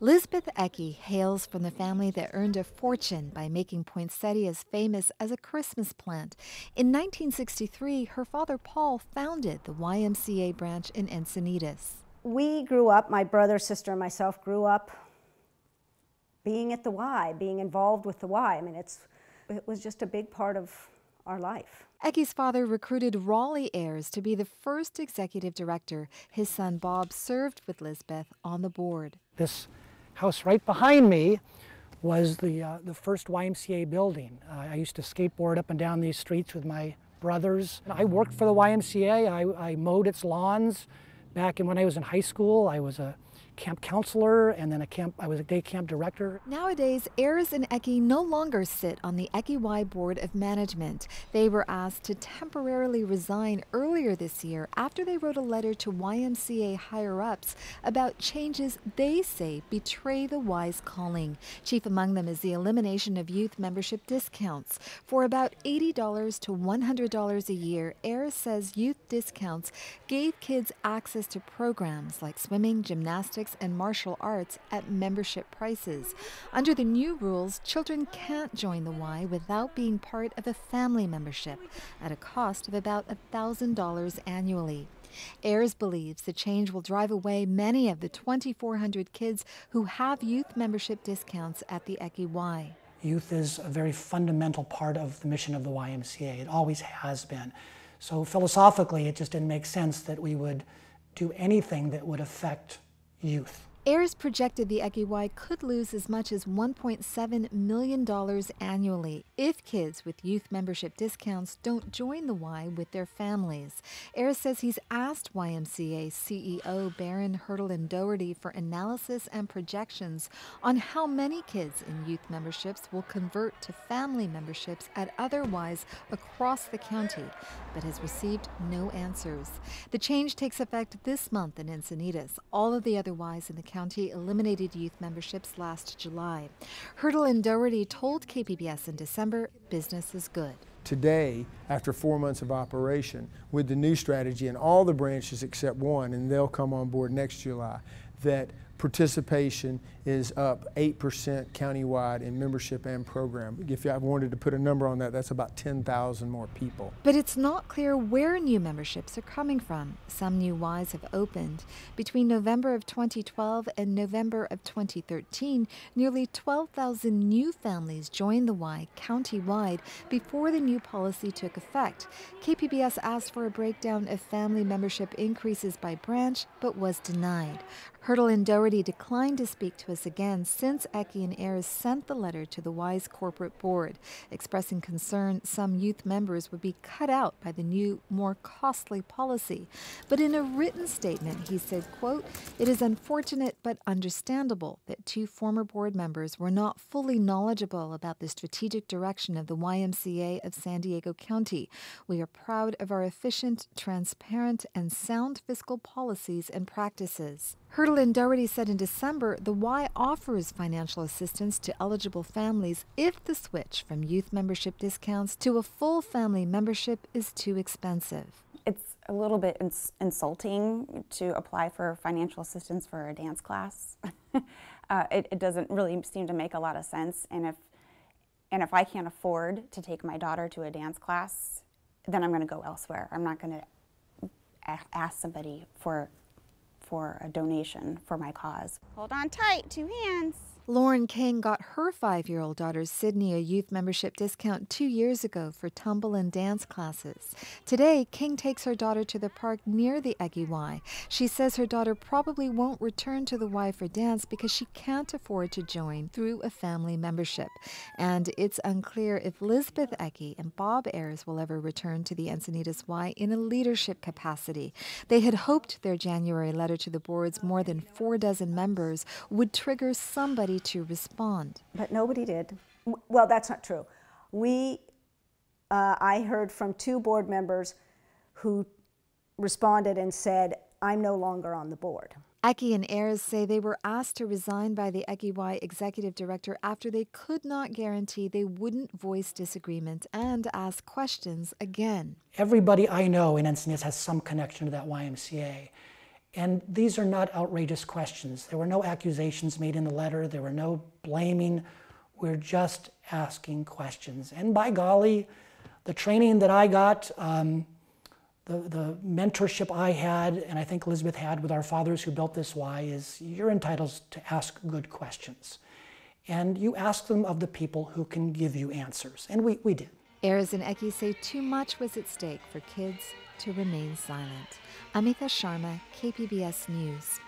Lisbeth Ecke hails from the family that earned a fortune by making poinsettias famous as a Christmas plant. In 1963, her father Paul founded the YMCA branch in Encinitas. We grew up, my brother, sister, and myself grew up being at the Y, being involved with the Y. I mean, it was just a big part of our life. Ecke's father recruited Raleigh Ayres to be the first executive director. His son Bob served with Lisbeth on the board. This house right behind me was the first YMCA building. I used to skateboard up and down these streets with my brothers. I worked for the YMCA. I mowed its lawns. Back when I was in high school, I was a camp counselor, and then I was a day camp director. Nowadays, Ayres and Ecke no longer sit on the Ecke Y Board of Management. They were asked to temporarily resign earlier this year after they wrote a letter to YMCA higher-ups about changes they say betray the Y's calling. Chief among them is the elimination of youth membership discounts. For about $80 to $100 a year, Ayres says youth discounts gave kids access to programs like swimming, gymnastics, and martial arts at membership prices. Under the new rules, children can't join the Y without being part of a family membership at a cost of about $1,000 annually. Ayres believes the change will drive away many of the 2,400 kids who have youth membership discounts at the Ecke Y. Youth is a very fundamental part of the mission of the YMCA. It always has been. So philosophically, it just didn't make sense that we would do anything that would affect youth. Ayres projected the Ecke Y could lose as much as $1.7 million annually if kids with youth membership discounts don't join the Y with their families. Ayres says he's asked YMCA CEO Baron Hurtle and Doherty for analysis and projections on how many kids in youth memberships will convert to family memberships at other Ys across the county, but has received no answers. The change takes effect this month in Encinitas. All of the other Ys in the county eliminated youth memberships last July. Hurtle and Doherty told KPBS in December business is good. Today, after 4 months of operation, with the new strategy and all the branches except one, and they'll come on board next July, that participation is up 8% countywide in membership and program. If I wanted to put a number on that, that's about 10,000 more people. But it's not clear where new memberships are coming from. Some new Ys have opened. Between November of 2012 and November of 2013, nearly 12,000 new families joined the Y county-wide before the new policy took effect. KPBS asked for a breakdown of family membership increases by branch, but was denied. Hurtle and Doherty declined to speak to us again since Ecke and Ayres sent the letter to the Y's corporate board, expressing concern some youth members would be cut out by the new, more costly policy. But in a written statement, he said, quote, "It is unfortunate but understandable that two former board members were not fully knowledgeable about the strategic direction of the YMCA of San Diego County. We are proud of our efficient, transparent, and sound fiscal policies and practices." Hurtle and Doherty said in December the Y offers financial assistance to eligible families if the switch from youth membership discounts to a full family membership is too expensive. It's a little bit insulting to apply for financial assistance for a dance class. It doesn't really seem to make a lot of sense, and if I can't afford to take my daughter to a dance class, then I'm going to go elsewhere. I'm not going to ask somebody for a donation for my cause. Hold on tight, 2 hands. Lauren King got her 5-year-old daughter Sydney a youth membership discount 2 years ago for tumble and dance classes. Today, King takes her daughter to the park near the Ecke Y. She says her daughter probably won't return to the Y for dance because she can't afford to join through a family membership. And it's unclear if Lisbeth Ecke and Bob Ayres will ever return to the Encinitas Y in a leadership capacity. They had hoped their January letter to the board's more than 4 dozen members would trigger somebody to respond. But nobody did. Well, that's not true. I heard from 2 board members who responded and said, "I'm no longer on the board." Ecke and Ayres say they were asked to resign by the Ecke Y executive director after they could not guarantee they wouldn't voice disagreement and ask questions again. Everybody I know in Encinitas has some connection to that YMCA. And these are not outrageous questions. There were no accusations made in the letter. There were no blaming. We're just asking questions. And by golly, the training that I got, the mentorship I had, and I think Elizabeth had with our fathers who built this Y, is you're entitled to ask good questions. And you ask them of the people who can give you answers. And we did. Ayers and Eki say too much was at stake for kids to remain silent. Amita Sharma, KPBS News.